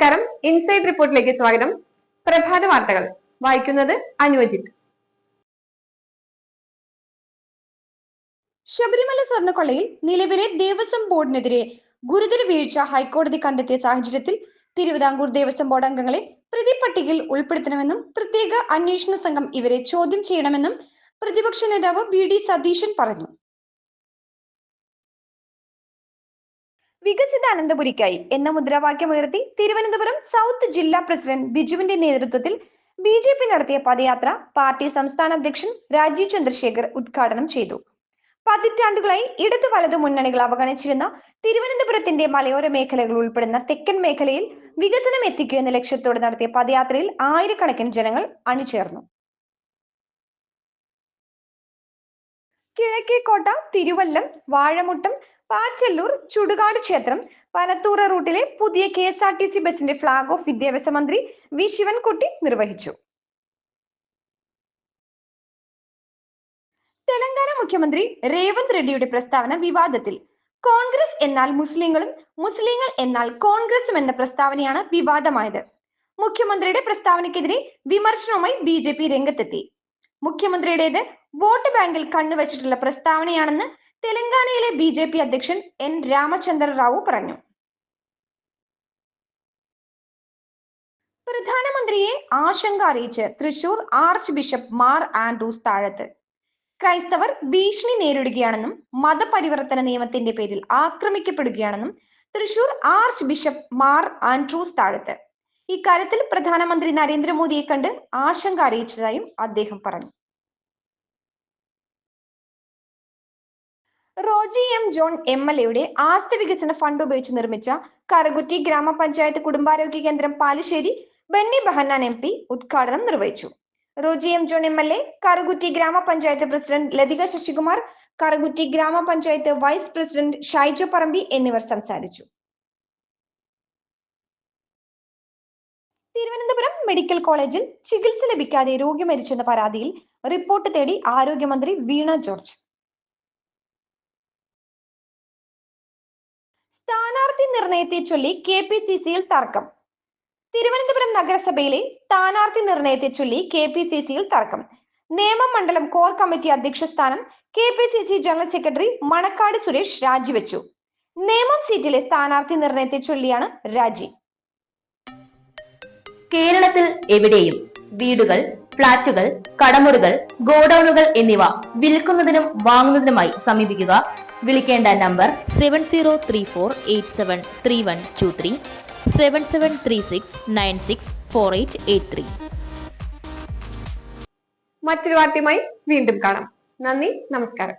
നമസ്കാരം. ഇൻസൈഡ് റിപ്പോർട്ടിലേക്ക് സ്വാഗതം. പ്രഭാത വാർത്തകൾ വായിക്കുന്നത് അനുവജിത്ത്. ശബരിമല സ്വർണ്ണക്കൊള്ളയിൽ നിലവിലെ ദേവസ്വം ബോർഡിനെതിരെ ഗുരുതര വീഴ്ച ഹൈക്കോടതി കണ്ടെത്തിയ സാഹചര്യത്തിൽ തിരുവിതാംകൂർ ദേവസ്വം ബോർഡ് അംഗങ്ങളെ പ്രതിപട്ടികയിൽ ഉൾപ്പെടുത്തണമെന്നും പ്രത്യേക അന്വേഷണ സംഘം ഇവരെ ചോദ്യം ചെയ്യണമെന്നും പ്രതിപക്ഷ നേതാവ് വി ഡി സതീശൻ പറഞ്ഞു. വികസിത അനന്തപുരിക്കായി എന്ന മുദ്രാവാക്യമുയർത്തി തിരുവനന്തപുരം സൗത്ത് ജില്ലാ പ്രസിഡന്റ് ബിജുവിന്റെ നേതൃത്വത്തിൽ BJP നടത്തിയ പദയാത്ര പാർട്ടി സംസ്ഥാന അധ്യക്ഷൻ രാജീവ് ചന്ദ്രശേഖർ ഉദ്ഘാടനം ചെയ്തു. പതിറ്റാണ്ടുകളായി ഇടതു വലതു മുന്നണികൾ അവഗണിച്ചിരുന്ന തിരുവനന്തപുരത്തിന്റെ മലയോര മേഖലകൾ ഉൾപ്പെടുന്ന തെക്കൻ മേഖലയിൽ വികസനം എത്തിക്കുക എന്ന ലക്ഷ്യത്തോടെ നടത്തിയ പദയാത്രയിൽ ആയിരക്കണക്കിന് ജനങ്ങൾ അണിചേർന്നു. കിഴക്കേക്കോട്ട, തിരുവല്ലം, വാഴമുട്ടം, പാച്ചല്ലൂർ, ചുടുകാട് ക്ഷേത്രം, പനത്തൂർ റൂട്ടിലെ പുതിയ KSRTC ബസിന്റെ ഫ്ളാഗ് ഓഫ് വിദ്യാഭ്യാസ മന്ത്രി വി ശിവൻകുട്ടി നിർവഹിച്ചു. തെലങ്കാന മുഖ്യമന്ത്രി രേവന്ത് റെഡ്ഡിയുടെ പ്രസ്താവന വിവാദത്തിൽ. കോൺഗ്രസ് എന്നാൽ മുസ്ലിങ്ങളും മുസ്ലിങ്ങൾ എന്നാൽ കോൺഗ്രസും എന്ന പ്രസ്താവനയാണ് വിവാദമായത്. മുഖ്യമന്ത്രിയുടെ പ്രസ്താവനയ്ക്കെതിരെ വിമർശനവുമായി BJP രംഗത്തെത്തി. മുഖ്യമന്ത്രിയുടേത് വോട്ട് ബാങ്കിൽ കണ്ണുവച്ചിട്ടുള്ള പ്രസ്താവനയാണെന്ന് തെലങ്കാനയിലെ BJP അധ്യക്ഷൻ N രാമചന്ദ്ര റാവു പറഞ്ഞു. പ്രധാനമന്ത്രിയെ ആശങ്ക അറിയിച്ച് തൃശൂർ ആർച്ച് ബിഷപ്പ് മാർ ആൻഡ്രൂസ് താഴത്ത്. ക്രൈസ്തവർ ഭീഷണി നേരിടുകയാണെന്നും മതപരിവർത്തന നിയമത്തിന്റെ പേരിൽ ആക്രമിക്കപ്പെടുകയാണെന്നും തൃശൂർ ആർച്ച് ബിഷപ്പ് മാർ ആൻഡ്രൂസ് താഴത്ത് ഇക്കാര്യത്തിൽ പ്രധാനമന്ത്രി നരേന്ദ്രമോദിയെ കണ്ട് ആശങ്ക അറിയിച്ചതായും അദ്ദേഹം പറഞ്ഞു. റോജി M. ജോൺ MLA ആസ്തി വികസന ഫണ്ട് ഉപയോഗിച്ച് നിർമ്മിച്ച കറുകുറ്റി ഗ്രാമപഞ്ചായത്ത് കുടുംബാരോഗ്യ കേന്ദ്രം പാലിശ്ശേരി ബെന്നി ബെഹന്നാൻ MP ഉദ്ഘാടനം നിർവഹിച്ചു. Roji M. John MLA, Karukutty ഗ്രാമപഞ്ചായത്ത് പ്രസിഡന്റ് ലതിക ശശികുമാർ, കറുകുറ്റി ഗ്രാമപഞ്ചായത്ത് വൈസ് പ്രസിഡന്റ് ഷൈജോ പറമ്പി എന്നിവർ സംസാരിച്ചു. തിരുവനന്തപുരം മെഡിക്കൽ കോളേജിൽ ചികിത്സ ലഭിക്കാതെ രോഗി മരിച്ചെന്ന പരാതിയിൽ റിപ്പോർട്ട് തേടി ആരോഗ്യമന്ത്രി വീണ ജോർജ്. സ്ഥാനാർത്ഥി നിർണയത്തെ ചൊല്ലി KPCCയിൽ തർക്കം. തിരുവനന്തപുരം നഗരസഭയിലെ സ്ഥാനാർത്ഥി നിർണയത്തെ ചൊല്ലി KPCCയിൽ തർക്കം. നേമം മണ്ഡലം കോർ കമ്മിറ്റി അധ്യക്ഷ സ്ഥാനം KPCC general secretary Manakkad Suresh രാജിവെച്ചു. നേമം സീറ്റിലെ സ്ഥാനാർത്ഥി നിർണയത്തെ ചൊല്ലിയാണ് രാജി. കേരളത്തിൽ എവിടെയും വീടുകൾ, ഫ്ളാറ്റുകൾ, കടമുറികൾ, ഗോഡൌണുകൾ എന്നിവ വിൽക്കുന്നതിനും വാങ്ങുന്നതിനുമായി സമീപിക്കുക. വിളിക്കേണ്ട നമ്പർ 7034873123 7736964883. മറ്റൊരു വാർത്തയുമായി വീണ്ടും കാണാം. നന്ദി, നമസ്കാരം.